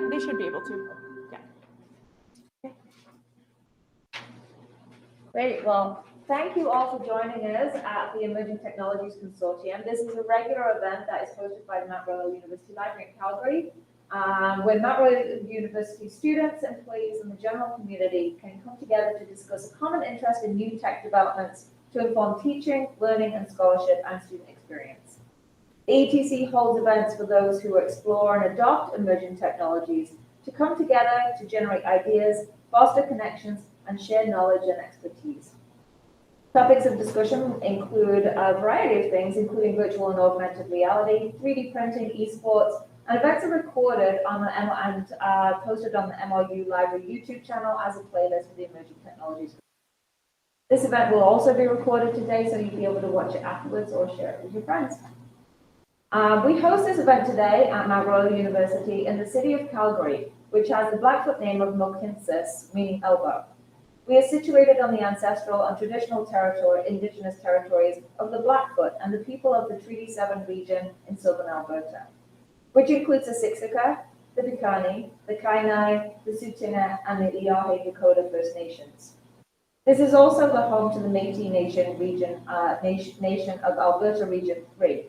they should be able to. Yeah. Great. Well, thank you all for joining us at the Emerging Technologies Consortium. This is a regular event that is hosted by the Mount Royal University Library in Calgary, where Mount Royal University students, employees, and the general community can come together to discuss a common interest in new tech developments to inform teaching, learning, and scholarship and student experience. The ETC holds events for those who explore and adopt emerging technologies to come together to generate ideas, foster connections, and share knowledge and expertise. Topics of discussion include a variety of things, including virtual and augmented reality, 3D printing, esports, and events are recorded on the and posted on the MRU Library YouTube channel as a playlist for the Emerging Technologies. This event will also be recorded today, so you'll be able to watch it afterwards or share it with your friends. We host this event today at Mount Royal University in the city of Calgary, which has the Blackfoot name of Mohkinstsis, meaning elbow. We are situated on the ancestral and traditional indigenous territories of the Blackfoot and the people of the Treaty 7 region in southern Alberta, which includes the Siksika, the Piikani, the Kainai, the Tsuut'ina, and the Îyârhe Dakota First Nations. This is also the home to the Métis Nation of Alberta Region 3.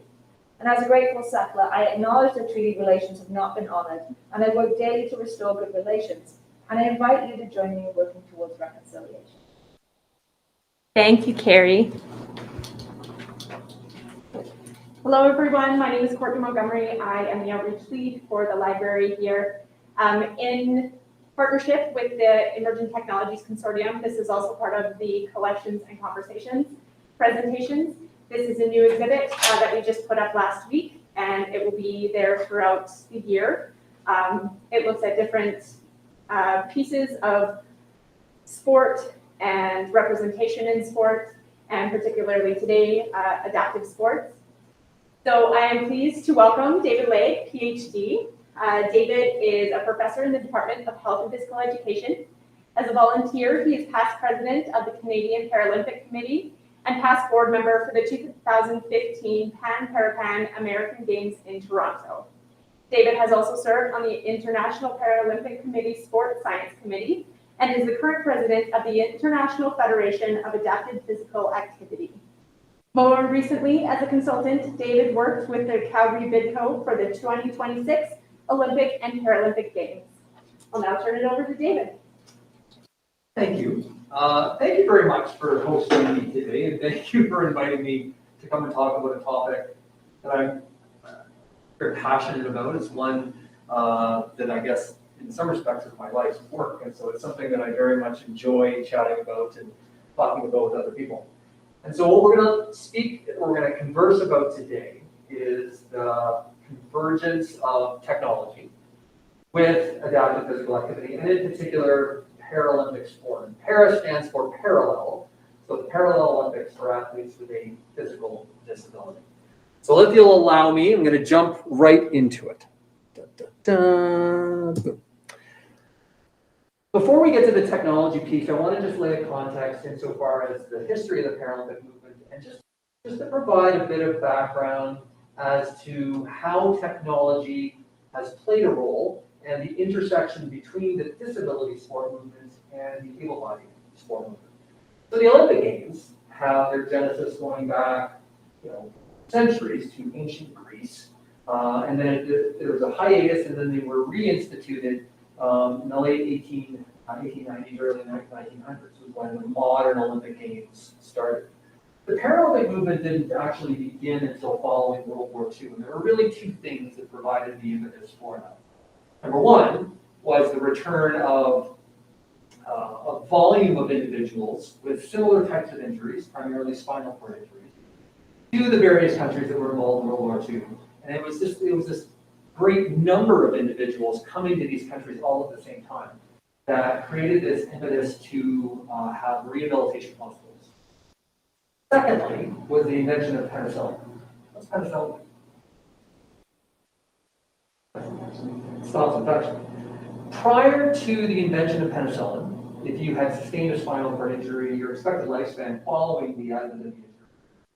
And as a grateful settler, I acknowledge that treaty relations have not been honored, and I work daily to restore good relations. And I invite you to join me in working towards reconciliation. Thank you, Carrie. Hello, everyone. My name is Courtney Montgomery. I am the outreach lead for the library here. In partnership with the Emerging Technologies Consortium, this is also part of the Collections and Conversations presentations. This is a new exhibit that we just put up last week, and it will be there throughout the year. It looks at different pieces of sport and representation in sport, and particularly today, adaptive sports. So I am pleased to welcome David Legg, Ph.D. David is a professor in the Department of Health and Physical Education. As a volunteer, he is past president of the Canadian Paralympic Committee and past board member for the 2015 Pan Parapan American Games in Toronto. David has also served on the International Paralympic Committee Sports Science Committee and is the current president of the International Federation of Adapted Physical Activity. More recently, as a consultant, David worked with the Calgary BidCo for the 2026 Olympic and Paralympic Games. I'll now turn it over to David. Thank you. Thank you very much for hosting me today, and thank you for inviting me to come and talk about a topic that I'm very passionate about. It's one that I guess in some respects is my life's work, and so it's something that I very much enjoy chatting about and talking about with other people. And so what we're going to converse about today is the convergence of technology with adaptive physical activity, and in particular, Paralympic sport. And para stands for parallel, so the Parallel Olympics for athletes with a physical disability. So if you'll allow me, I'm going to jump right into it. Before we get to the technology piece, I want to just lay a context insofar as the history of the Paralympic movement and just to provide a bit of background as to how technology has played a role and the intersection between the disability sport movement and the able-bodied sport movement. So the Olympic Games have their genesis going back, centuries to ancient Greece, and then there was a hiatus, and then they were reinstituted in the late 1890s, early 1900s was when the modern Olympic Games started. The Paralympic movement didn't actually begin until following World War II, and there were really two things that provided the impetus for that. Number one was the return of a volume of individuals with similar types of injuries, primarily spinal cord injuries, to the various countries that were involved in World War II. And it was this great number of individuals coming to these countries all at the same time that created this impetus to have rehabilitation hospitals. Secondly, was the invention of penicillin. What's penicillin? Stops infection. Prior to the invention of penicillin, if you had sustained a spinal cord injury, your expected lifespan following the advent of the injury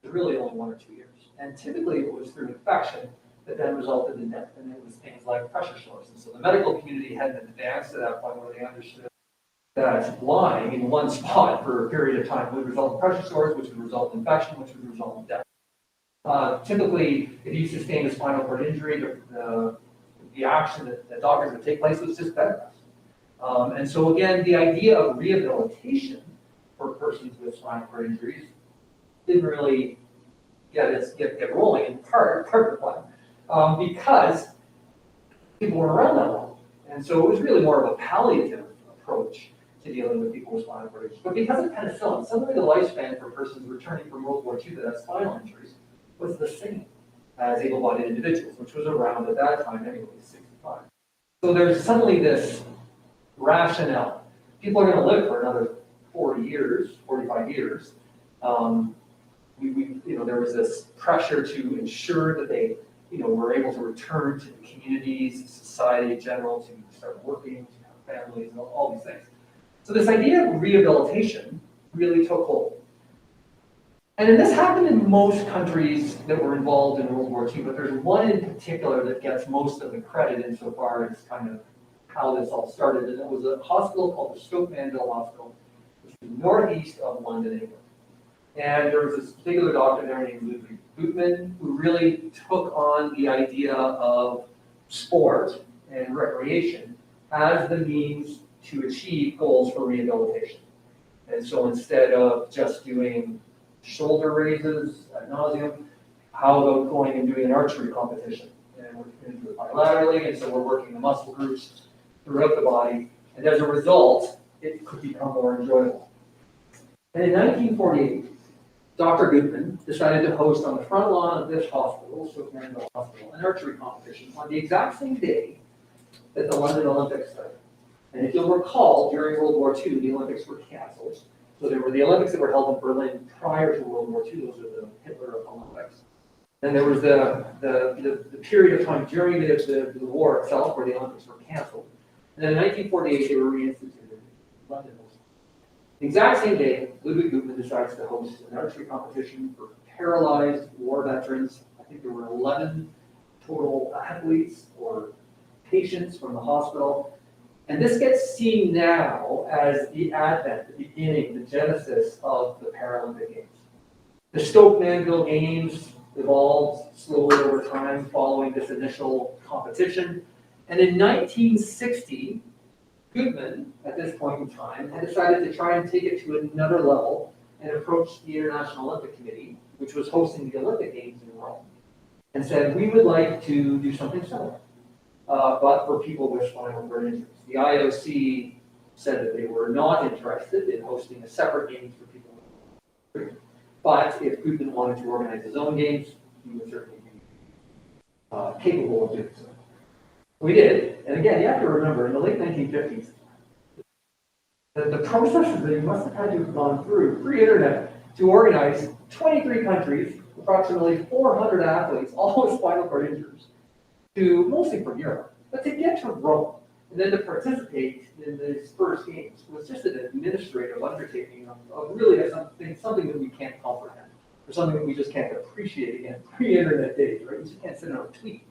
was really only 1 or 2 years. And typically it was through infection that then resulted in death. And it was things like pressure sores. And so the medical community hadn't advanced to that point where they understood that lying in one spot for a period of time would result in pressure sores, which would result in infection, which would result in death. Typically, if you sustain a spinal cord injury, the action that doctors would take place was just bed rest. And so again, the idea of rehabilitation for persons with spinal cord injuries didn't really get rolling in part of the plan, because people weren't around that long. And so it was really more of a palliative approach to dealing with people with spinal cord injuries. But because of penicillin, suddenly the lifespan for persons returning from World War II that had spinal injuries was the same as able-bodied individuals, which was around at that time anyway, 65. So there's suddenly this rationale. People are going to live for another 40 years, 45 years. There was this pressure to ensure that they, were able to return to the communities, society in general, to start working, to have families, and all these things. So this idea of rehabilitation really took hold. And this happened in most countries that were involved in World War II, but there's one in particular that gets most of the credit insofar as kind of how this all started. And it was a hospital called the Stoke Mandeville Hospital, which is northeast of London, England. And there was this particular doctor there named Ludwig Guttmann, who really took on the idea of sport and recreation as the means to achieve goals for rehabilitation. And so instead of just doing shoulder raises ad nauseum, how about going and doing an archery competition? And we're going to do it bilaterally, and so we're working the muscle groups throughout the body, and as a result, it could become more enjoyable. And in 1948, Dr. Guttmann decided to host on the front lawn of this hospital, Stoke Mandeville Hospital, an archery competition on the exact same day that the London Olympics started. And if you'll recall, during World War II, the Olympics were canceled. So there were the Olympics that were held in Berlin prior to World War II. Those are the Hitler Olympics. Then there was the period of time during the war itself where the Olympics were canceled. And then in 1948, they were reinstituted in London. The exact same day, Ludwig Guttmann decides to host an archery competition for paralyzed war veterans. I think there were 11 total athletes or patients from the hospital. And this gets seen now as the advent, the beginning, the genesis of the Paralympic Games. The Stoke Mandeville Games evolved slowly over time following this initial competition. And in 1960, Guttmann, at this point in time, had decided to try and take it to another level and approach the International Olympic Committee, which was hosting the Olympic Games in Rome, and said, we would like to do something similar, but for people with spinal cord injuries. The IOC said that they were not interested in hosting a separate games for people with injuries, but if Guttmann wanted to organize his own games, he would certainly be capable of doing so. We did, and again, you have to remember, in the late 1950s, the processes that you must have had to have gone through pre-internet to organize 23 countries, approximately 400 athletes, all with spinal cord injuries, mostly from Europe, but to get to Rome and then to participate in these first games was just an administrative undertaking of really something that we can't comprehend, or something that we just can't appreciate again, pre-internet days, right? You just can't send out a tweet.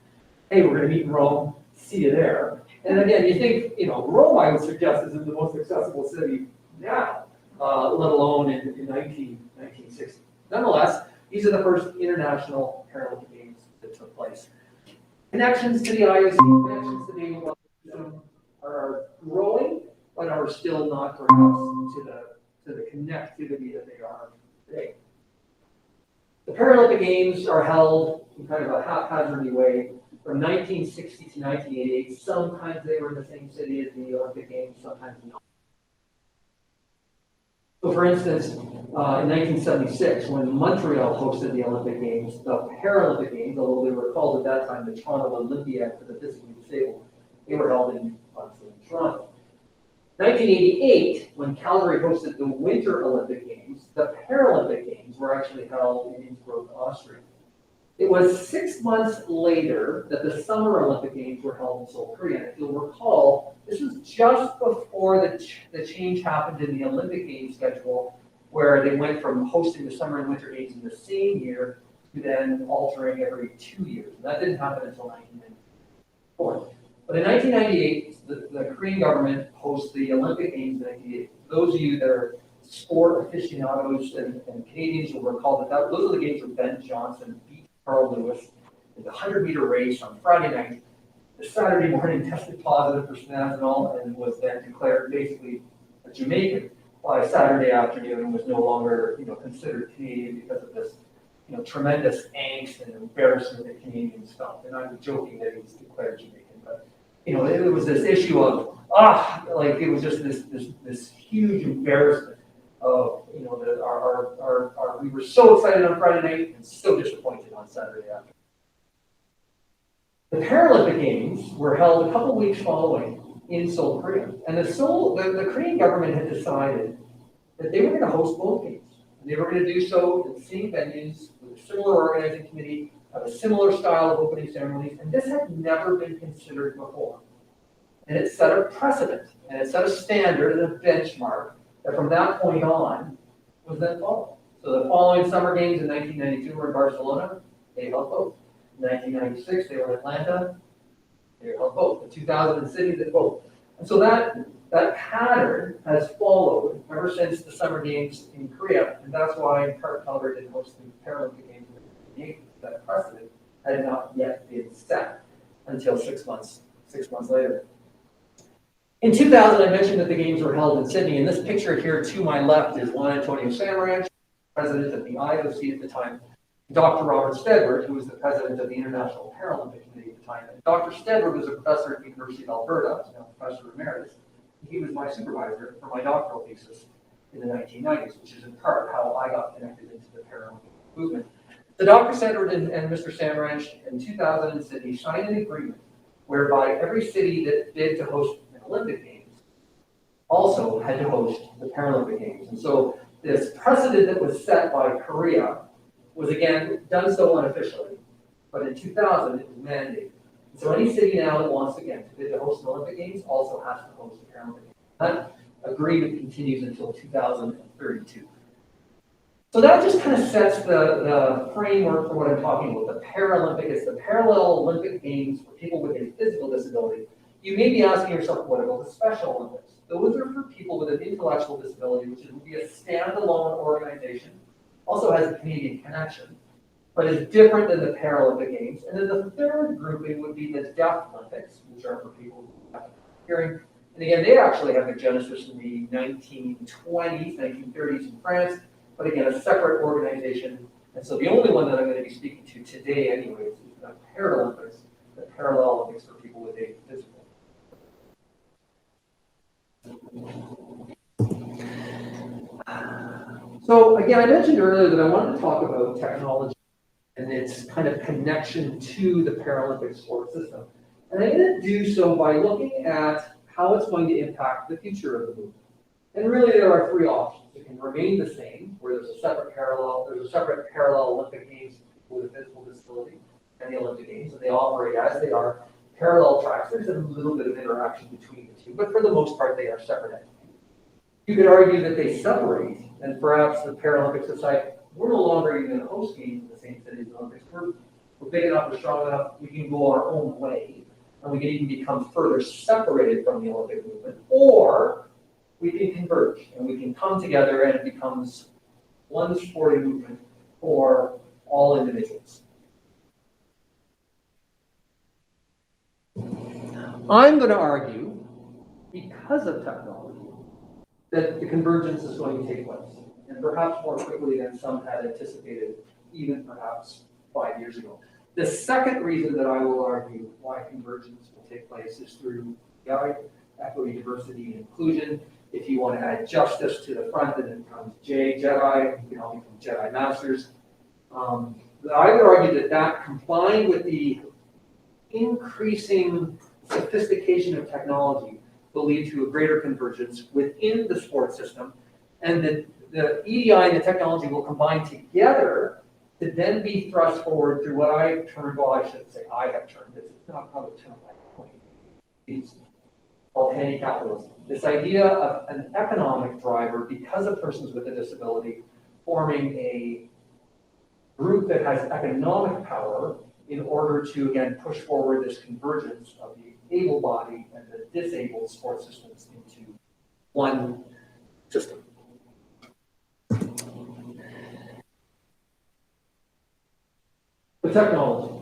Hey, we're going to meet in Rome, see you there. And again, you think, Rome, I would suggest, is the most accessible city now, let alone in 1960. Nonetheless, these are the first international Paralympic Games that took place. Connections to the IOC, connections to the able are growing, but are still not perhaps to the connectivity that they are today. The Paralympic Games are held in kind of a haphazard way from 1960 to 1988. Sometimes they were in the same city as the Olympic Games, sometimes not. So for instance, in 1976, when Montreal hosted the Olympic Games, the Paralympic Games, although they were called at that time the Toronto Olympiad for the physically disabled, they were held in Toronto. 1988, when Calgary hosted the Winter Olympic Games, the Paralympic Games were actually held in Innsbruck, Austria. It was 6 months later that the Summer Olympic Games were held in Seoul, Korea. And if you'll recall, this was just before the change happened in the Olympic Games schedule, where they went from hosting the Summer and Winter Games in the same year to then altering every 2 years. And that didn't happen until 1994. But in 1998, the Korean government hosts the Olympic Games in 1998. Those of you that are sport aficionados and Canadians will recall that those are the games where Ben Johnson beat Carl Lewis in the 100-meter race on Friday night. The Saturday morning tested positive for snazanol and was then declared basically a Jamaican by Saturday afternoon and was no longer, considered Canadian because of this, tremendous angst and embarrassment that Canadians felt. And I'm joking that he was declared Jamaican, but it was this issue of it was just this huge embarrassment of that we were so excited on Friday night and so disappointed on Saturday afternoon. The Paralympic Games were held a couple weeks following in Seoul, Korea. And the Korean government had decided that they were going to host both games. And they were going to do so in the same venues with a similar organizing committee, have a similar style of opening ceremonies. And this had never been considered before. And it set a precedent, and it set a standard and a benchmark that from that point on was then followed. So the following Summer Games in 1992 were in Barcelona. They held both. In 1996, they were in Atlanta. They held both. In 2000 in Sydney, they both. And so that pattern has followed ever since the Summer Games in Korea, and that's why Calgary didn't host the Paralympic Games in 1988. That precedent had not yet been set until 6 months later. In 2000, I mentioned that the games were held in Sydney, and this picture here to my left is Juan Antonio Samaranch, president of the IOC at the time, Dr. Robert Stedford, who was the president of the International Paralympic Committee at the time. And Dr. Stedford was a professor at the University of Alberta, now professor emeritus. He was my supervisor for my doctoral thesis in the 1990s, which is in part how I got connected into the Paralympic movement. So Dr. Stedford and Mr. Samaranch in 2000 in Sydney signed an agreement whereby every city that bid to host an Olympic Games also had to host the Paralympic Games. And so this precedent that was set by Korea was again done so unofficially, but in 2000 it was mandated. And so any city now that wants again to bid to host an Olympic Games also has to host the Paralympic Games. That agreement continues until 2032. So that just kind of sets the framework for what I'm talking about. The Paralympic is the parallel Olympic Games for people with a physical disability. You may be asking yourself, what about the Special Olympics? Those are for people with an intellectual disability, which would be a standalone organization. Also has a Canadian connection, but is different than the Paralympic Games. And then the third grouping would be the Deaf Olympics, which are for people who have hearing. And again, they actually have their genesis in the 1920s, 1930s in France, but again, a separate organization. And so the only one that I'm going to be speaking to today anyways is the Paralympics, the Parallel Olympics for people with a physical. So again, I mentioned earlier that I wanted to talk about technology and its kind of connection to the Paralympic sport system. And I'm going to do so by looking at how it's going to impact the future of the movement. And really there are three options. It can remain the same, where there's a separate parallel Olympic Games with a physical disability and the Olympic Games, and they operate as they are parallel tracks. There's a little bit of interaction between the two, but for the most part they are separate entities. You could argue that they separate, and perhaps the Paralympics decide we're no longer even going to host games in the same city as the Olympics. We're big enough, we're strong enough, we can go our own way, and we can even become further separated from the Olympic movement, or we can converge and we can come together and it becomes one sporting movement for all individuals. I'm going to argue, because of technology, that the convergence is going to take place, and perhaps more quickly than some had anticipated, even perhaps 5 years ago. The second reason that I will argue why convergence will take place is through equity, diversity, and inclusion. If you want to add justice to the front, then it becomes Jedi. You can all become Jedi Masters. I would argue that combined with the increasing sophistication of technology will lead to a greater convergence within the sports system, and that the EDI and the technology will combine together to then be thrust forward through what I termed, well, I shouldn't say I have termed, it's not a term I coined, it's called handicapitalism. This idea of an economic driver because of persons with a disability forming a group that has economic power in order to, again, push forward this convergence of the able-bodied and the disabled sports systems into one system. The technology.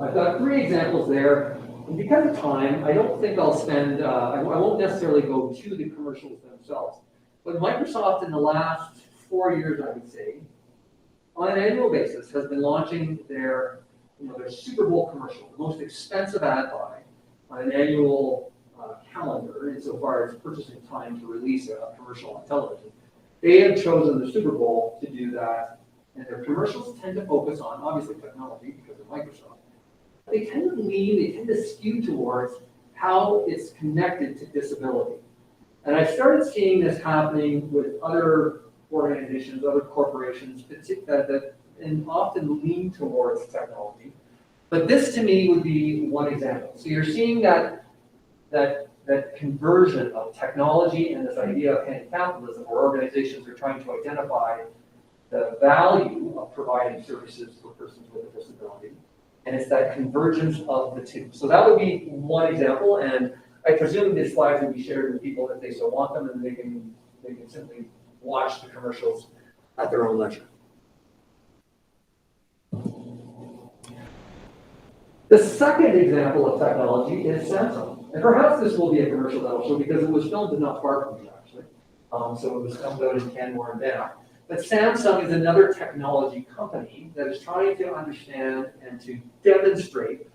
I've got 3 examples there. And because of time, I don't think I'll spend, I won't necessarily go to the commercials themselves. But Microsoft in the last 4 years, I would say, on an annual basis, has been launching their Super Bowl commercial, the most expensive ad buy on an annual calendar insofar as purchasing time to release a commercial on television. They have chosen the Super Bowl to do that, and their commercials tend to focus on, obviously, technology because of Microsoft. They tend to skew towards how it's connected to disability. And I started seeing this happening with other organizations, other corporations, that and often lean towards technology. But this to me would be one example. So you're seeing that conversion of technology and this idea of pan-capitalism, where organizations are trying to identify the value of providing services for persons with a disability. And it's that convergence of the two. So that would be one example, and I presume these slides will be shared with people if they so want them, and they can simply watch the commercials at their own leisure. The second example of technology is Samsung. And perhaps this will be a commercial that I'll show because it was filmed not far from me, actually. So it was filmed out in Canmore and Banff. But Samsung is another technology company that is trying to understand and to demonstrate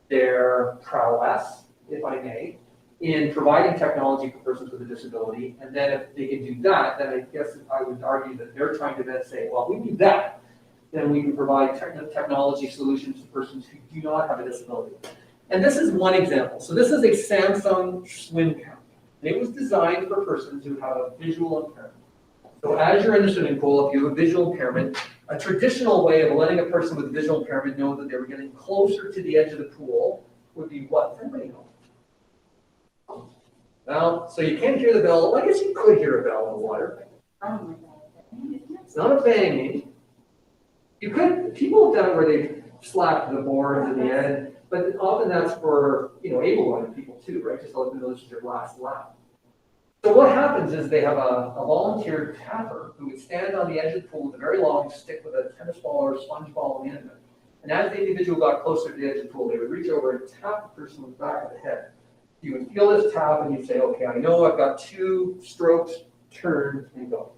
their prowess, if I may, in providing technology for persons with a disability. And then if they can do that, then I guess I would argue that they're trying to then say, well, if we do that, then we can provide technology solutions to persons who do not have a disability. And this is one example. So this is a Samsung swim cap. It was designed for persons who have a visual impairment. So as you're in the swimming pool, if you have a visual impairment, a traditional way of letting a person with visual impairment know that they were getting closer to the edge of the pool would be what? Does anybody know? Well, so you can't hear the bell. I guess you could hear a bell in the water. It's not a banging. You could, people have done it where they slap the boards at the end, but often that's for, able-bodied people too, right? Just to let them know this is your last lap. So what happens is they have a volunteer tapper who would stand on the edge of the pool with a very long stick with a tennis ball or a sponge ball on the end of it. And as the individual got closer to the edge of the pool, they would reach over and tap the person on the back of the head. You would feel this tap and you'd say, okay, I know I've got 2 strokes, turn, and go.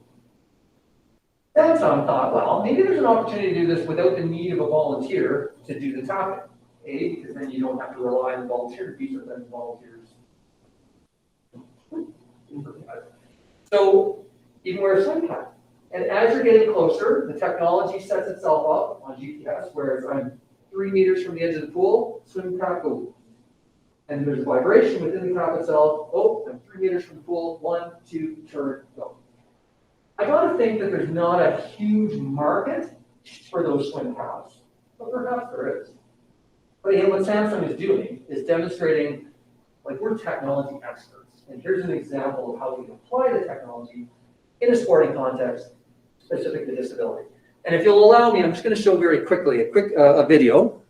Samsung thought, well, maybe there's an opportunity to do this without the need of a volunteer to do the tapping. A, because then you don't have to rely on the volunteer fees, or then volunteers. So you can wear a swim cap. And as you're getting closer, the technology sets itself up on GPS, whereas I'm 3 meters from the edge of the pool, swim cap, go. And there's a vibration within the cap itself. Oh, I'm 3 meters from the pool, 1, 2, turn, go. I gotta think that there's not a huge market for those swim caps, but perhaps there is. But again, what Samsung is doing is demonstrating, like, we're technology experts. And here's an example of how we can apply the technology in a sporting context specific to disability. And if you'll allow me, I'm just going to show very quickly a video.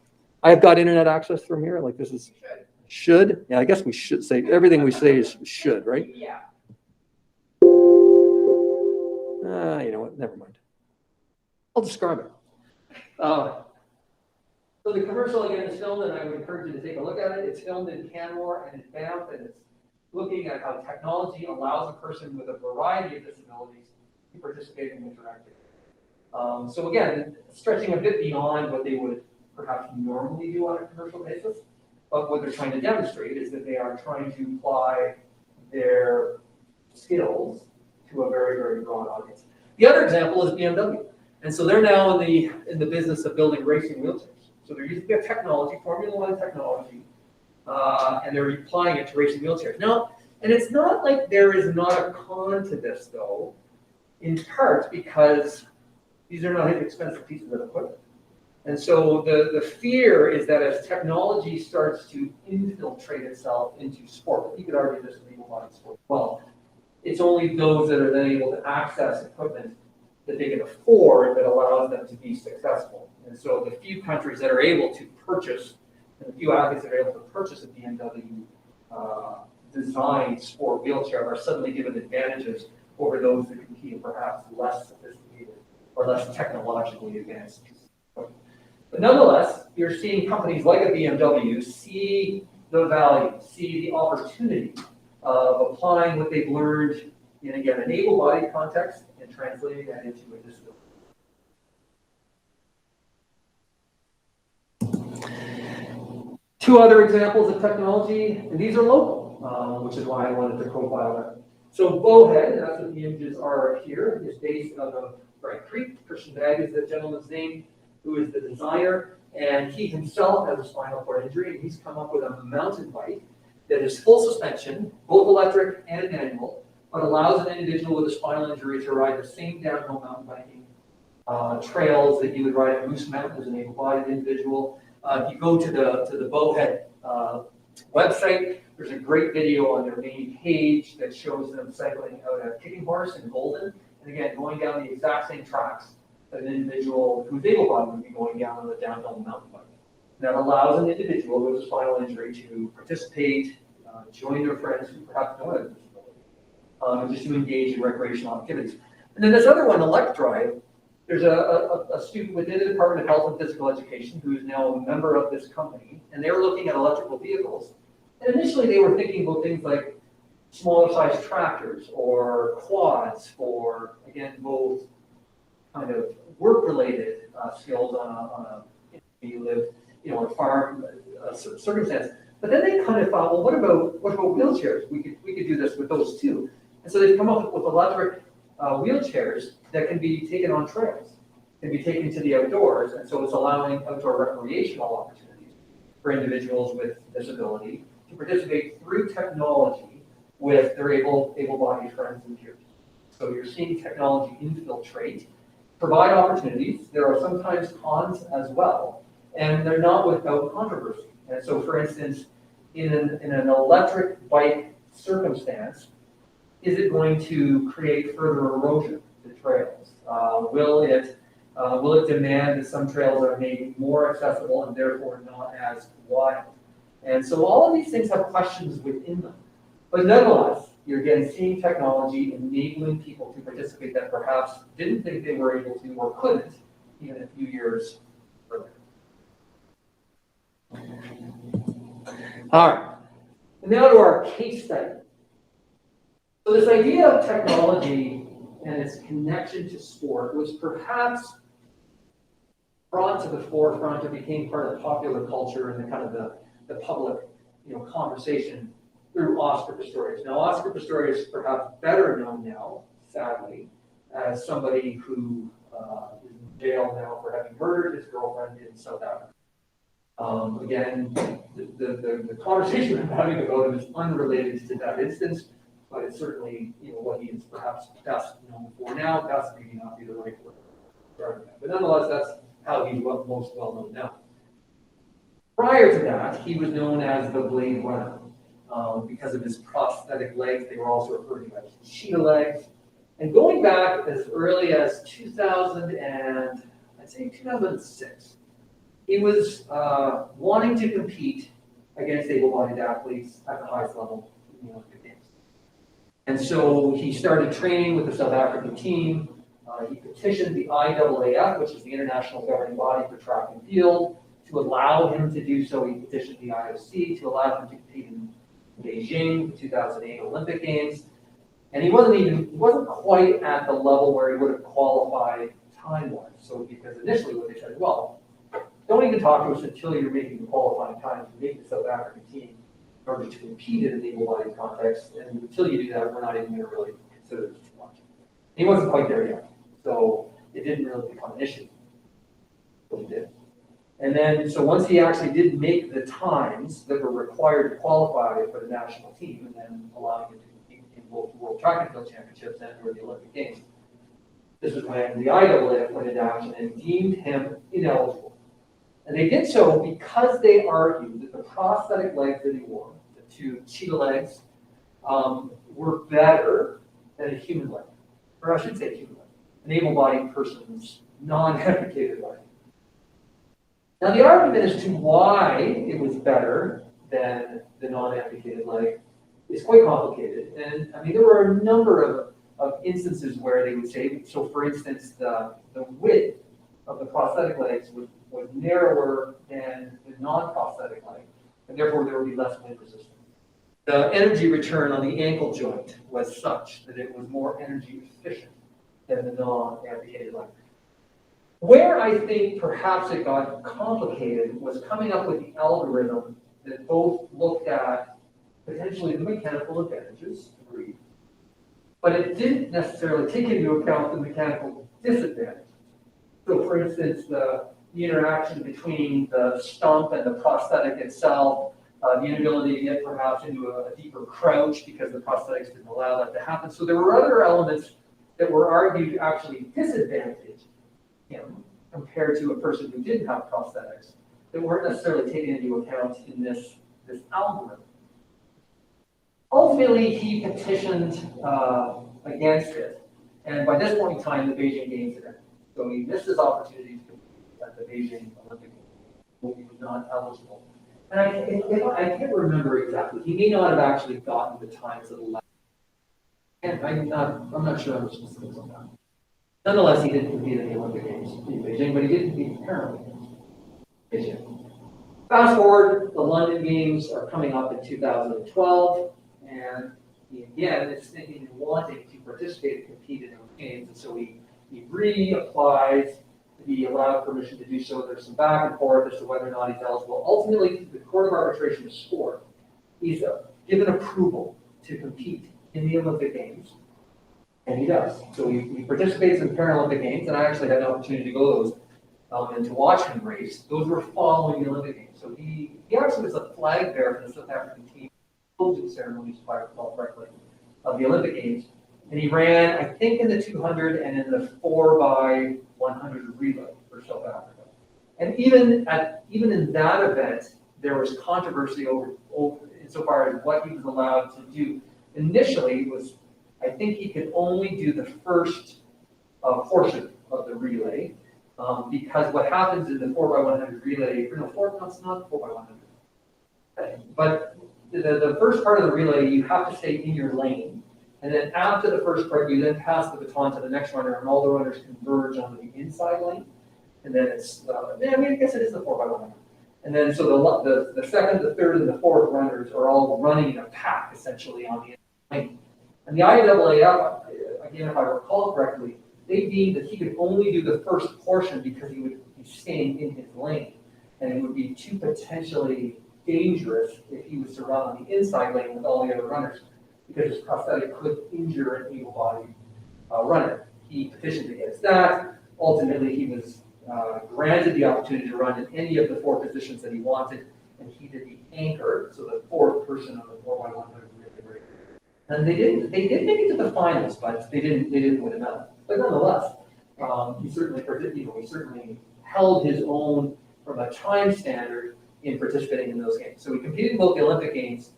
I've got internet access from here. Like, this is should. Yeah, I guess we should say everything we say is should, right? Yeah. You know what? Never mind. I'll describe it. So the commercial again is filmed, and I would encourage you to take a look at it. It's filmed in Canmore and in Banff, and it's looking at how technology allows a person with a variety of disabilities to participate in interactive. So again, stretching a bit beyond what they would perhaps normally do on a commercial basis, but what they're trying to demonstrate is that they are trying to apply their skills to a very, very broad audience. The other example is BMW. And so they're now in the business of building racing wheelchairs. So they're using their technology, Formula One technology, and they're applying it to racing wheelchairs. Now, and it's not like there is not a con to this, though, in part because these are not expensive pieces of equipment. And so the fear is that as technology starts to infiltrate itself into sport, you could argue this is able-bodied sport as well, it's only those that are then able to access equipment that they can afford that allows them to be successful. And so the few countries that are able to purchase, and the few athletes that are able to purchase a BMW designs for wheelchairs are suddenly given advantages over those that compete in perhaps less sophisticated or less technologically advanced. But nonetheless, you're seeing companies like a BMW see the value, see the opportunity of applying what they've learned in, again, an able-bodied context and translating that into a disability. Two other examples of technology, and these are local, which is why I wanted to profile that. So Bowhead, that's what the images are here, is based out of Bright Creek. Christian Legg is the gentleman's name, who is the designer, and he himself has a spinal cord injury, and he's come up with a mountain bike that is full suspension, both electric and manual, but allows an individual with a spinal injury to ride the same downhill mountain biking trails that you would ride at Moose Mountain as an able-bodied individual. If you go to the Bowhead website, there's a great video on their main page that shows them cycling out a kicking horse in Golden, and again, going down the exact same tracks that an individual who's able-bodied would be going down on a downhill mountain bike. That allows an individual with a spinal injury to participate, join their friends who perhaps don't have a disability, and just to engage in recreational activities. And then this other one, Elect Drive, there's a student within the Department of Health and Physical Education who is now a member of this company, and they were looking at electrical vehicles. And initially they were thinking about things like smaller sized tractors or quads for, again, both kind of work-related skills on a you live, in a farm circumstance. But then they kind of thought, well, what about wheelchairs? We could do this with those too. And so they've come up with electric wheelchairs that can be taken on trails, can be taken to the outdoors, and so it's allowing outdoor recreational opportunities for individuals with disability to participate through technology with their able-bodied friends and peers. So you're seeing technology infiltrate, provide opportunities. There are sometimes cons as well, and they're not without controversy. And so, for instance, in an electric bike circumstance, is it going to create further erosion to trails? Will it demand that some trails are made more accessible and therefore not as wide? And so all of these things have questions within them. But nonetheless, you're again seeing technology enabling people to participate that perhaps didn't think they were able to or couldn't even a few years earlier. All right, and now to our case study. So this idea of technology and its connection to sport was perhaps brought to the forefront. It became part of popular culture and the kind of the public, conversation through Oscar Pistorius. Now, Oscar Pistorius is perhaps better known now, sadly, as somebody who is in jail now for having murdered his girlfriend in South Africa. Again, the conversation I'm having about him is unrelated to that instance, but it's certainly what he is perhaps best known for now. That's maybe not be the right word, but nonetheless, that's how he's most well known now. Prior to that, he was known as the Blade Runner because of his prosthetic legs. They were also referred to as cheetah legs. And going back as early as 2006, he was wanting to compete against able-bodied athletes at the highest level in the Olympic Games. And so he started training with the South African team. He petitioned the IAAF, which is the international governing body for track and field, to allow him to do so. He petitioned the IOC to allow him to compete in Beijing, the 2008 Olympic Games. And he wasn't quite at the level where he would have qualified time-wise. So because initially what they said, well, don't even talk to us until you're making the qualifying time to make the South African team in order to compete in an able-bodied context. And until you do that, we're not even going to really consider this too much. He wasn't quite there yet. So it didn't really become an issue. But it did. And then, so once he actually did make the times that were required to qualify for the national team, and then allowing him to compete in both World Track and Field Championships and or the Olympic Games, this is when the IAAF went into action and deemed him ineligible. And they did so because they argued that the prosthetic legs that he wore, the two cheetah legs, were better than a human leg. Or I should say human leg, an able-bodied person's non-amputated leg. Now the argument as to why it was better than the non-amputated leg is quite complicated. And I mean, there were a number of instances where they would say, so for instance, the width of the prosthetic legs was narrower than the non-prosthetic leg, and therefore there would be less wind resistance. The energy return on the ankle joint was such that it was more energy efficient than the non-amputated leg. Where I think perhaps it got complicated was coming up with the algorithm that both looked at potentially the mechanical advantages, agreed, but it didn't necessarily take into account the mechanical disadvantage. So for instance, the interaction between the stump and the prosthetic itself, the inability to get perhaps into a deeper crouch because the prosthetics didn't allow that to happen. So there were other elements that were argued to actually disadvantage him compared to a person who didn't have prosthetics that weren't necessarily taken into account in this algorithm. Ultimately, he petitioned against it, and by this point in time, the Beijing Games had ended. So he missed his opportunity to compete at the Beijing Olympic Games. He was not eligible. And I can't remember exactly. He may not have actually gotten the times of the last. And I'm not sure on the specifics on that. Nonetheless, he didn't compete in the Olympic Games in Beijing, but he did compete in the Paralympic Games. Beijing. Fast forward, the London Games are coming up in 2012, and he again is thinking and wanting to participate and compete in those games, and so he reapplies to be allowed permission to do so. There's some back and forth as to whether or not he's eligible. Ultimately, the Court of Arbitration has scored. He's given approval to compete in the Olympic Games, and he does. So he participates in Paralympic Games, and I actually had an opportunity to go to those and to watch him race. Those were following the Olympic Games. So he actually was a flag bearer for the South African team closing ceremonies, if I recall correctly, of the Olympic Games. And he ran, I think, in the 200 and in the 4x100 relay for South Africa. And even in that event, there was controversy over insofar as what he was allowed to do. Initially, was I think he could only do the first portion of the relay because what happens in the 4x100 relay, no, it's not 4x100. But the first part of the relay, you have to stay in your lane. And then after the first part, you then pass the baton to the next runner, and all the runners converge onto the inside lane. And then it's, I guess it is the 4x100. And then so the second, the third, and the fourth runners are all running in a pack, essentially, on the inside lane. And the IAAF, again, if I recall correctly, they deemed that he could only do the first portion because he would be staying in his lane. And it would be too potentially dangerous if he was to run on the inside lane with all the other runners, because his prosthetic could injure an able-bodied runner. He petitioned against that. Ultimately, he was granted the opportunity to run in any of the four positions that he wanted, and he did the anchor, so the fourth person on the 4x100 relay. And they did make it to the finals, but they didn't win a medal. But nonetheless, he certainly held his own from a time standard in participating in those games. So he competed in both the Olympic Games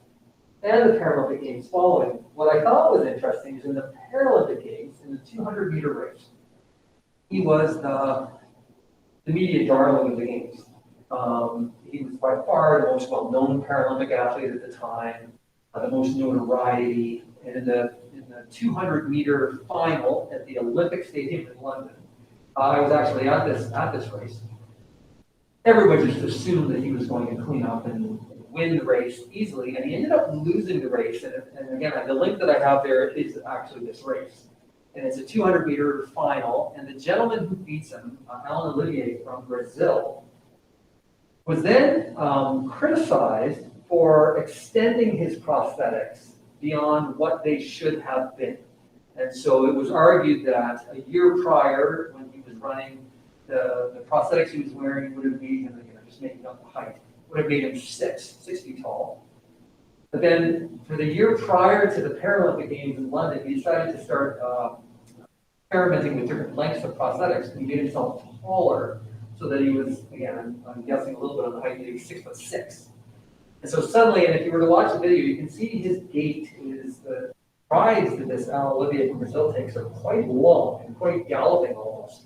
and the Paralympic Games following. What I thought was interesting is in the Paralympic Games, in the 200-meter race, he was the media darling of the Games. He was by far the most well-known Paralympic athlete at the time, the most notoriety. And in the 200-meter final at the Olympic Stadium in London, I was actually at this race. Everyone just assumed that he was going to clean up and win the race easily, and he ended up losing the race. And again, the link that I have there is actually this race. And it's a 200-meter final, and the gentleman who beats him, Alan Olivier from Brazil, was then criticized for extending his prosthetics beyond what they should have been. And so it was argued that a year prior, when he was running, the prosthetics he was wearing would have made him, just making up the height, would have made him 6 feet tall. But then for the year prior to the Paralympic Games in London, he decided to start experimenting with different lengths of prosthetics, and he made himself taller so that he was, again, I'm guessing a little bit on the height, maybe 6'6". And so suddenly, and if you were to watch the video, you can see his gait is the strides that this Alan Olivier from Brazil takes are quite long and quite galloping almost.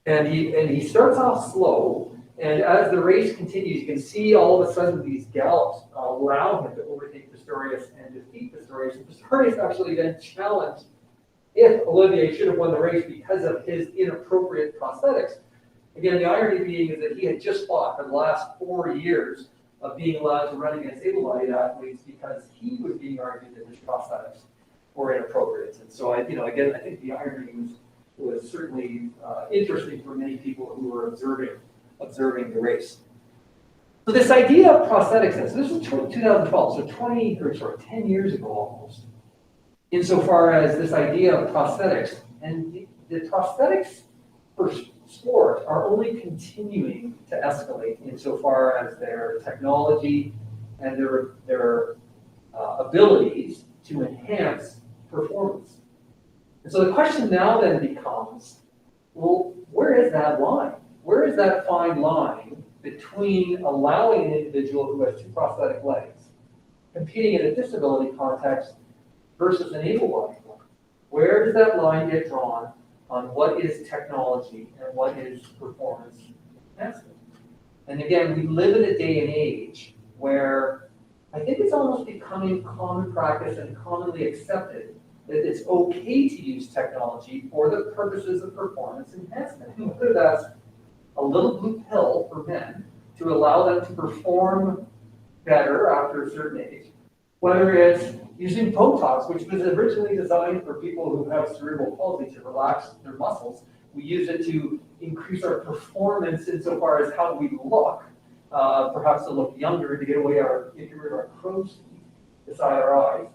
And he starts off slow, And as the race continues, you can see all of a sudden these gallops allow him to overtake Pistorius and defeat Pistorius. And Pistorius actually then challenged if Olivier should have won the race because of his inappropriate prosthetics. Again, the irony being is that he had just fought for the last 4 years of being allowed to run against able-bodied athletes because he was being argued that his prosthetics were inappropriate. And so, again, I think the irony was certainly interesting for many people who were observing the race. So this idea of prosthetics, so this was 2012, so 10 years ago almost, insofar as this idea of prosthetics. And the prosthetics for sport are only continuing to escalate insofar as their technology and their abilities to enhance performance. And so the question now then becomes, well, where is that line? Where is that fine line between allowing an individual who has 2 prosthetic legs competing in a disability context versus an able-bodied one? Where does that line get drawn on what is technology and what is performance enhancement? And again, we live in a day and age where I think it's almost becoming common practice and commonly accepted that it's okay to use technology for the purposes of performance enhancement. Whether that's a little blue pill for men to allow them to perform better after a certain age, whether it's using Botox, which was originally designed for people who have cerebral palsy to relax their muscles. We use it to increase our performance insofar as how we look, perhaps to look younger, to get rid of our crow's feet beside our eyes.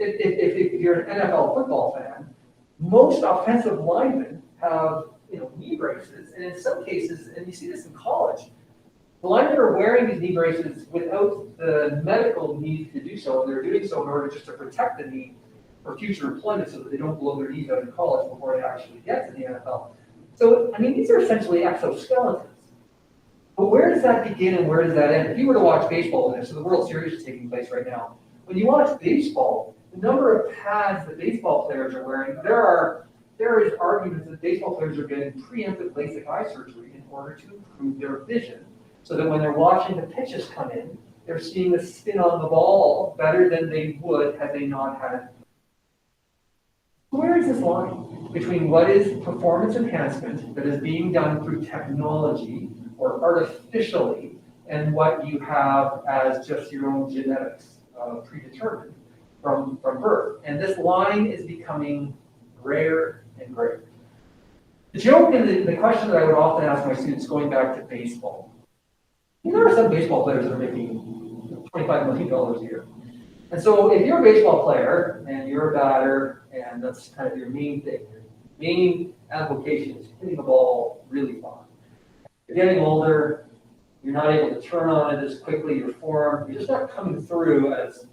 If you're an NFL football fan, most offensive linemen have knee braces, and in some cases, and you see this in college, the linemen are wearing these knee braces without the medical need to do so, and they're doing so in order just to protect the knee for future employment so that they don't blow their knees out in college before they actually get to the NFL. So, I mean, these are essentially exoskeletons. But where does that begin and where does that end? If you were to watch baseball, and so the World Series is taking place right now, when you watch baseball, the number of pads that baseball players are wearing, there is arguments that baseball players are getting preemptive LASIK eye surgery in order to improve their vision, so that when they're watching the pitches come in, they're seeing the spin on the ball better than they would had they not had. Where is this line between what is performance enhancement that is being done through technology or artificially and what you have as just your own genetics predetermined from birth? And this line is becoming grayer and grayer. The joke and the question that I would often ask my students going back to baseball, there are some baseball players that are making $25 million a year. And so if you're a baseball player and you're a batter and that's kind of your main thing, your main avocation is hitting the ball really far. You're getting older, you're not able to turn on it as quickly, your form, you're just not coming through as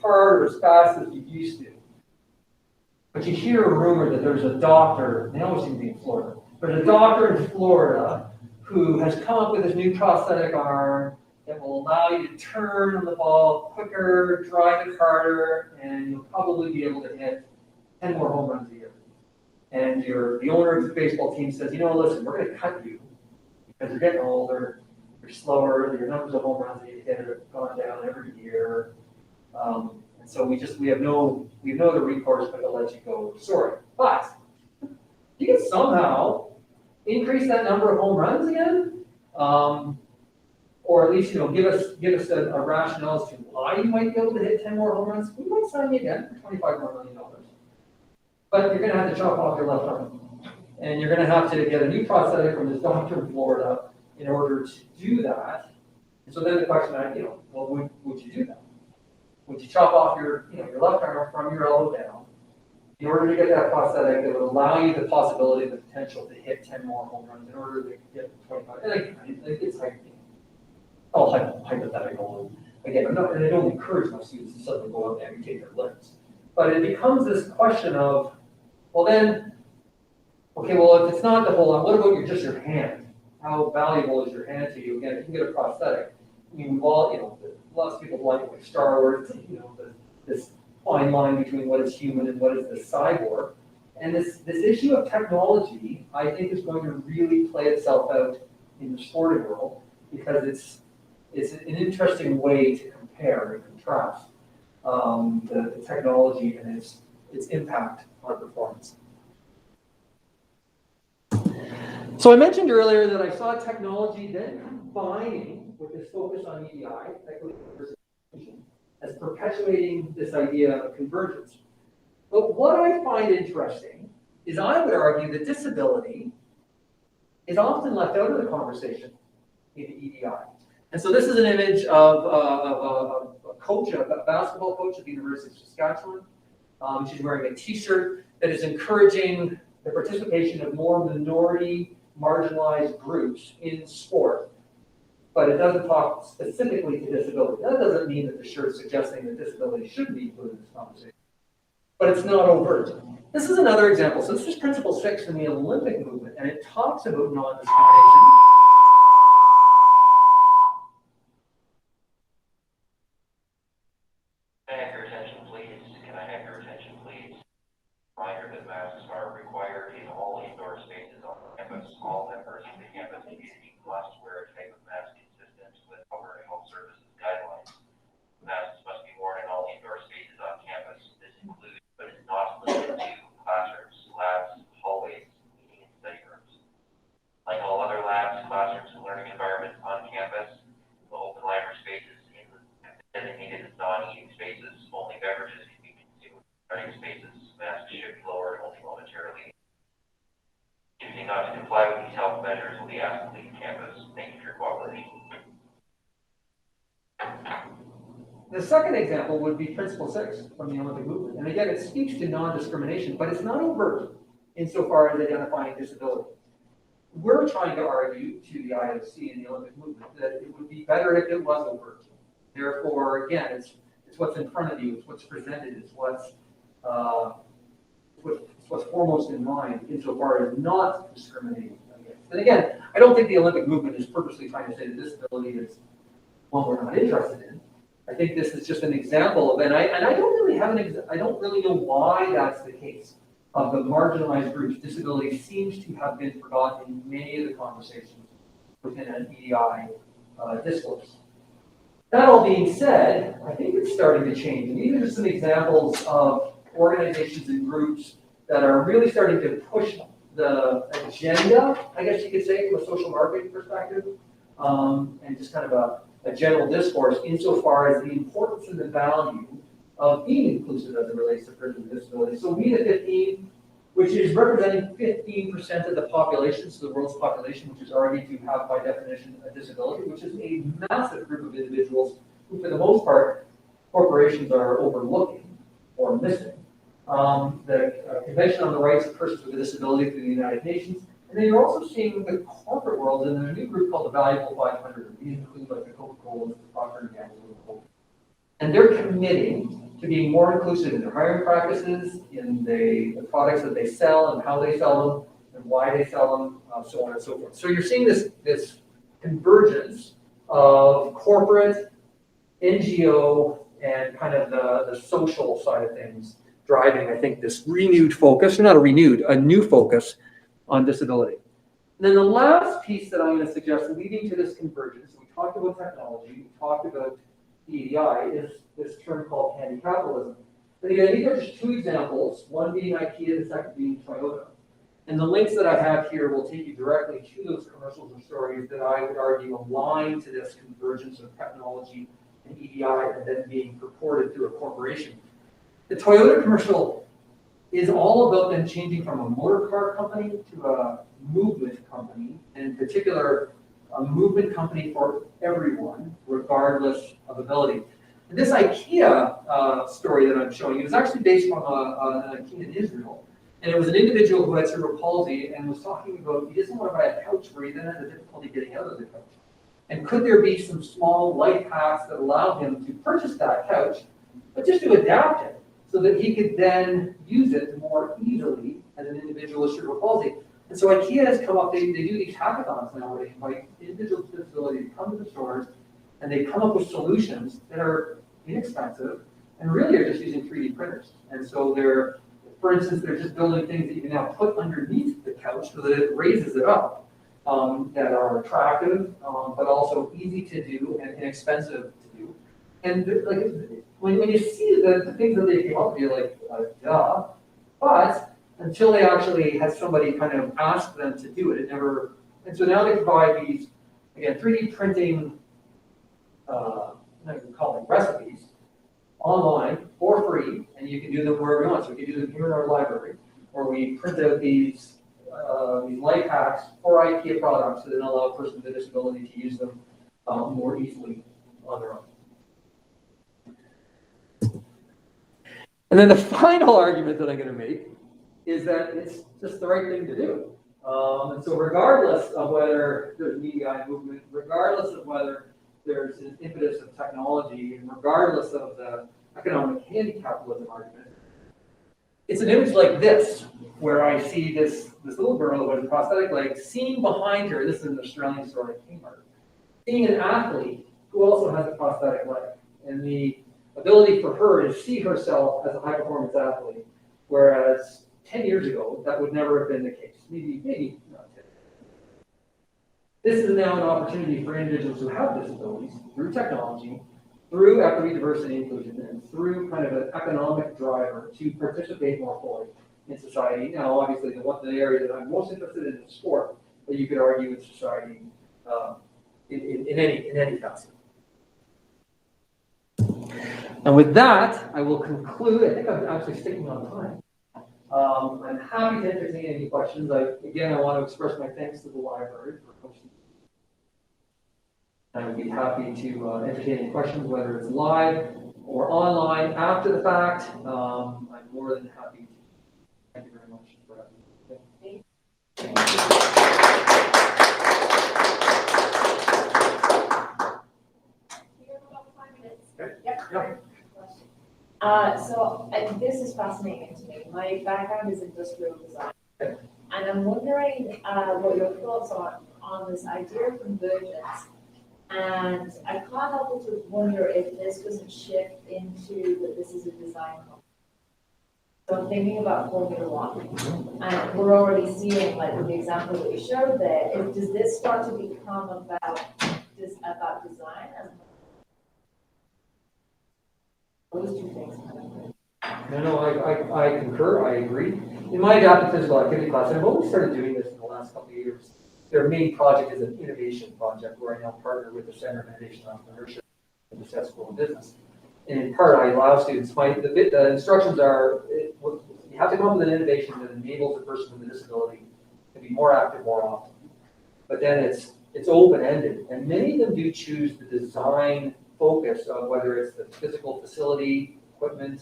hard or as fast as you used to. But you hear a rumor that there's a doctor, they always seem to be in Florida, but a doctor in Florida who has come up with this new prosthetic arm that will allow you to turn on the ball quicker, drive it harder, and you'll probably be able to hit 10 more home runs a year. And the owner of the baseball team says, listen, we're going to cut you because you're getting older, you're slower, your numbers of home runs that you hit have gone down every year. And so we have no other recourse but to let you go. Sorry. But you can somehow increase that number of home runs again, or at least give us a rationale as to why you might be able to hit 10 more home runs. We might sign you again for $25 more million. But you're going to have to chop off your left arm, and you're going to have to get a new prosthetic from this doctor in Florida in order to do that. And so then the question, would you do that? Would you chop off your left arm from your elbow down in order to get that prosthetic that would allow you the possibility, the potential to hit 10 more home runs in order to get 25? And it's all hypothetical. Again, and I don't encourage my students to suddenly go out and amputate their limbs. But it becomes this question of, if it's not the whole arm, what about just your hand? How valuable is your hand to you? Again, if you can get a prosthetic, we've all, lots of people like Star Wars, this fine line between what is human and what is the cyborg. And this issue of technology, I think, is going to really play itself out in the sporting world because it's an interesting way to compare and contrast the technology and its impact on performance. So I mentioned earlier that I saw technology then combining with this focus on EDI, equity versus inclusion, as perpetuating this idea of convergence. But what I find interesting is I would argue that disability is often left out of the conversation in EDI. And so this is an image of a coach, a basketball coach at the University of Saskatchewan. She's wearing a t-shirt that is encouraging the participation of more minority marginalized groups in sport, but it doesn't talk specifically to disability. That doesn't mean that the shirt is suggesting that disability shouldn't be included in this conversation, but it's not overt. This is another example. So this is Principle 6 in the Olympic movement, and it talks about non-discrimination. Can I have your attention, please? Can I have your attention, please? Reminder that masks are required in all indoor spaces on campus. All members of the campus community must wear a type of mask consistent with Alberta Health Services guidelines. Masks must be worn in all indoor spaces on campus. This includes, but is not limited to, classrooms, labs, hallways, meeting and study rooms. Like all other labs, classrooms, and learning environments on campus, the open library spaces designated as non-eating spaces. Only beverages can be consumed in dining spaces. Masks should be lowered only momentarily. Choosing not to comply with these health measures will be asked to leave campus. Thank you for your cooperation. The second example would be Principle 6 from the Olympic movement. And again, it speaks to non-discrimination, but it's not overt insofar as identifying disability. We're trying to argue to the IOC and the Olympic movement that it would be better if it was overt. Therefore, again, it's what's in front of you, it's what's presented, it's what's foremost in mind insofar as not discriminating against. And again, I don't think the Olympic movement is purposely trying to say that disability is one we're not interested in. I think this is just an example of, and I don't really have I don't really know why that's the case. Of the marginalized groups, disability seems to have been forgotten in many of the conversations within an EDI discourse. That all being said, I think it's starting to change. And these are just some examples of organizations and groups that are really starting to push the agenda, I guess you could say, from a social marketing perspective, and just kind of a general discourse insofar as the importance and the value of being inclusive as it relates to persons with disabilities. So we at 15, which is representing 15% of the population, so the world's population, which is already to have by definition a disability, which is a massive group of individuals who, for the most part, corporations are overlooking or missing. The Convention on the Rights of Persons with a Disability through the United Nations, and then you're also seeing the corporate world in a new group called the Valuable 500. These include like the Coca-Cola, the Procter & Gamble, and they're committing to being more inclusive in their hiring practices, in the products that they sell and how they sell them, and why they sell them, so on and so forth. So you're seeing this convergence of corporate, NGO, and kind of the social side of things driving, I think, this renewed focus, or not a new focus on disability. And then the last piece that I'm going to suggest leading to this convergence, we talked about technology, we talked about EDI, is this term called handy capitalism. And again, these are just two examples, one being IKEA, the second being Toyota. And the links that I have here will take you directly to those commercials and stories that I would argue align to this convergence of technology and EDI and then being purported through a corporation. The Toyota commercial is all about them changing from a motor car company to a movement company, and in particular, a movement company for everyone, regardless of ability. And this IKEA story that I'm showing you is actually based on an IKEA in Israel. And it was an individual who had cerebral palsy and was talking about he doesn't want to buy a couch where he then has a difficulty getting out of the couch. And could there be some small life hacks that allow him to purchase that couch, but just to adapt it so that he could then use it more easily as an individual with cerebral palsy. And so IKEA has come up, they do these hackathons now where they invite individuals with disability to come to the stores and they come up with solutions that are inexpensive and really are just using 3D printers. And so they're, for instance, they're just building things that you can now put underneath the couch so that it raises it up. that are attractive, but also easy to do and inexpensive to do. And like when you see the things that they came up with, you're like, duh. But until they actually had somebody kind of ask them to do it, it never. And so now they provide these, again, 3D printing, I can call them recipes, online for free, and you can do them wherever you want. So we can do them here in our library, or we print out these life hacks for IKEA products that allow a person with a disability to use them more easily on their own. And then the final argument that I'm going to make is that it's just the right thing to do. And so regardless of whether there's media movement, regardless of whether there's an impetus of technology, and regardless of the economic handicapitalism argument, it's an image like this, where I see this little girl with a prosthetic leg, seeing behind her, this is an Australian story at Kmart, seeing an athlete who also has a prosthetic leg. And the ability for her to see herself as a high-performance athlete, whereas 10 years ago, that would never have been the case. Maybe not 10. This is now an opportunity for individuals who have disabilities, through technology, through equity, diversity, inclusion, and through kind of an economic driver to participate more fully in society. Now, obviously, the area that I'm most interested in is sport, but you could argue in society in any facet. And with that, I will conclude. I think I'm actually sticking on time. I'm happy to entertain any questions. I want to express my thanks to the library for hosting. I would be happy to entertain any questions, whether it's live or online after the fact. I'm more than happy to. Thank you very much for having me. We have about 5 minutes. Okay. Yep. This is fascinating to me. My background is industrial design, and I'm wondering what your thoughts are on this idea of convergence. And I can't help but to wonder if this doesn't shift into that this is a design company. So I'm thinking about Formula One, and we're already seeing, like with the example that you showed there, does this start to become about design as those two things kind of. No, I concur. I agree. In my adaptive physical activity class, and I've only started doing this in the last couple of years. Their main project is an innovation project where I now partner with the Center of Innovation and Entrepreneurship at the Tech School of Business. And in part, I allow students, the instructions are, you have to come up with an innovation that enables a person with a disability to be more active more often. But then it's open-ended, and many of them do choose the design focus of whether it's the physical facility, equipment,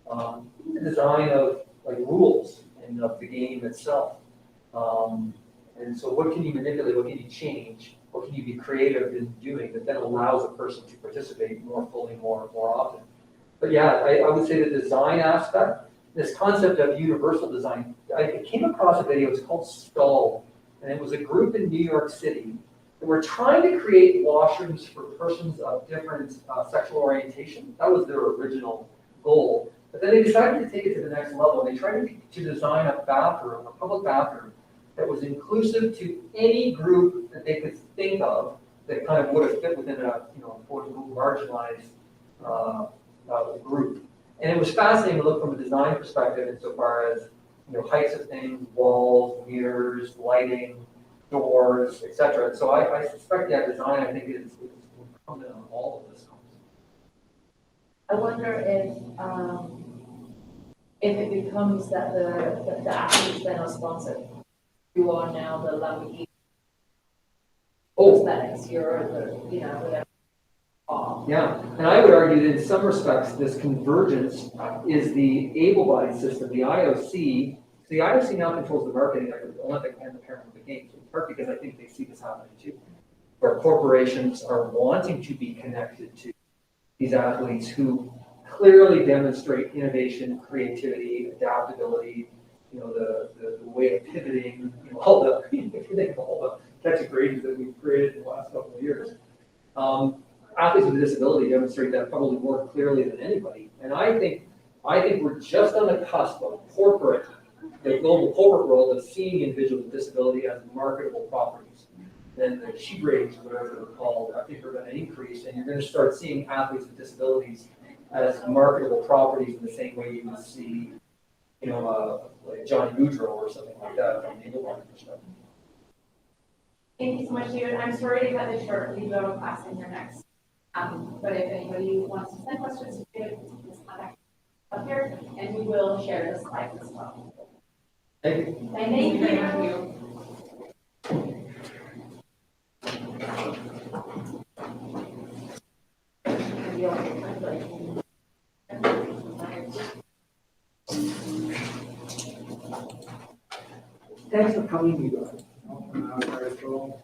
the design of like rules and of the game itself. And so what can you manipulate, what can you change, what can you be creative in doing that then allows a person to participate more fully, more often. But yeah, I would say the design aspect, this concept of universal design, I came across a video, it's called Stall, and it was a group in New York City that were trying to create washrooms for persons of different sexual orientation. That was their original goal. But then they decided to take it to the next level. They tried to design a bathroom, a public bathroom, that was inclusive to any group that they could think of that kind of would have fit within a marginalized group. And it was fascinating to look from a design perspective insofar as heights of things, walls, mirrors, lighting, doors, etc. And so I suspect that design, I think, is incumbent on all of this. I wonder if it becomes that the athletes then are sponsored. You are now the Lamborghini. Prosthetics, you're the, whatever. Yeah, and I would argue that in some respects, this convergence is the able-bodied system, the IOC. The IOC now controls the marketing of the Olympic and the Paralympic Games, in part because I think they see this happening too, where corporations are wanting to be connected to these athletes who clearly demonstrate innovation, creativity, adaptability, the way of pivoting, all the catchy phrases that we've created in the last couple of years. Athletes with a disability demonstrate that probably more clearly than anybody. And I think we're just on the cusp of the global corporate world of seeing individuals with disability as marketable properties. then the sheep ratings, whatever they're called, I think are going to increase, and you're going to start seeing athletes with disabilities as marketable properties in the same way you would see, like Johnny Boudreau or something like that from the legal market perspective. Thank you so much, David. I'm sorry to cut this short. We do have a class in here next. But if anybody wants to send questions to David, please contact up here, and we will share the slides as well. Thank you. Thank you. Thanks for coming, you guys. Very cool.